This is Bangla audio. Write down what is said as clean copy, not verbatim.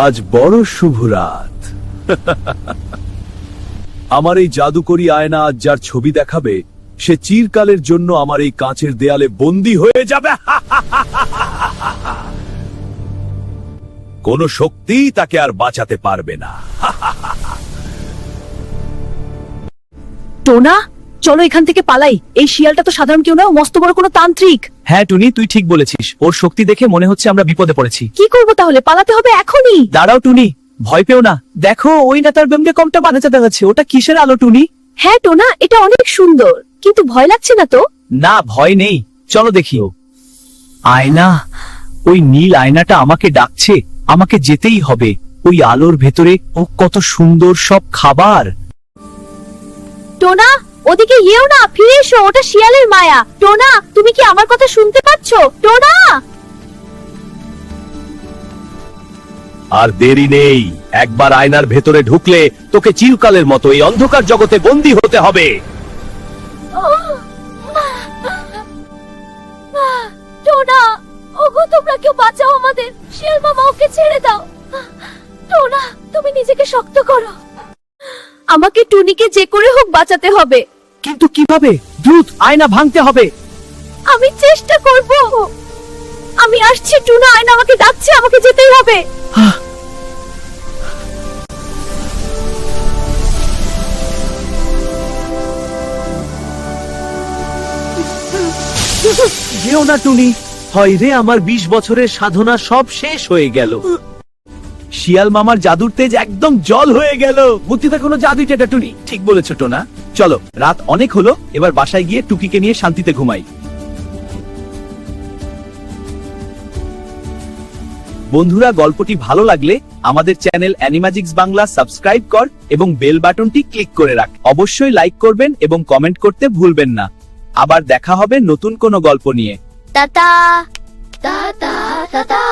আজ বড় শুভ রাত। আমার এই জাদুকরি আয়না আজ যার ছবি দেখাবে, সে চিরকালের জন্য আমার এই কাঁচের দেয়ালে বন্দী হয়ে যাবে। কোন শক্তি তাকে আর বাঁচাতে পারবে না। টোনা, চলো এখান থেকে পালাই। এই শিয়ালটা তো সাধারণ কেউ না, ও মস্ত বড় কোনো তান্ত্রিক। হ্যাঁ টুনি, তুই ঠিক বলেছিস। ওর শক্তি দেখে মনে হচ্ছে আমরা বিপদে পড়েছি। কি করবো তাহলে? পালাতে হবে এখনই। দাঁড়াও টুনি, ভয় পেও না। দেখো ওই না তার বেমডে কমটা বানাতে দেখাচ্ছে। ওটা কিসের আলো টুনি? হ্যাঁ টোনা, এটা অনেক সুন্দর, কিন্তু ভয় লাগছে না তো? না, ভয় নেই, চলো দেখিও। আয়না, ওই নীল আয়নাটা আমাকে ডাকছে। আমাকে যেতেই হবে। ওই আলোর ভেতরে ও কত সুন্দর সব খাবার। টোনা, ওদিকে গিয়েও না, ফিরে এসো, ওটা শিয়ালের মায়া। টোনা, তুমি কি আমার কথা শুনতে পাচ্ছ? টোনা! আর দেরি নেই, একবার আয়নার ভেতরে ঢুকলে তোকে চিরকালের মতো এই অন্ধকার জগতে বন্দী হতে হবে। টোনা, ওগো তোমরা কেউ বাঁচাও আমাদের। শিয়াল মামা, ওকে ছেড়ে দাও। টোনা, তুমি নিজেকে শক্ত করো। আমাকে টুনিকে যে করে হোক বাঁচাতে হবে। কিন্তু কিভাবে? দ্রুত আয়না ভাঙতে হবে। আমি চেষ্টা করব। আমি আসছি টুনা, আয়না আমাকে ডাকছে, আমাকে যেতেই হবে। যেও না টুনি, হয় রে আমার 20 বছরের সাধনা সব শেষ হয়ে গেল। শিয়াল মামার জাদুর তেজ একদম জল হয়ে গেল। বুদ্ধিটা কোনো জাদুই এটা টুনি। ঠিক বলেছ টোনা। চলো, রাত অনেক হলো, এবার বাসায় গিয়ে টুকিকে নিয়ে শান্তিতে ঘুমাই। বন্ধুরা, গল্পটি ভালো লাগলে আমাদের চ্যানেল অ্যানিম্যাজিক্স বাংলা সাবস্ক্রাইব কর এবং বেল বাটনটি ক্লিক করে রাখ। অবশ্যই লাইক করবেন এবং কমেন্ট করতে ভুলবেন না। আবার দেখা হবে নতুন কোনো গল্প নিয়ে। Tata tata tata.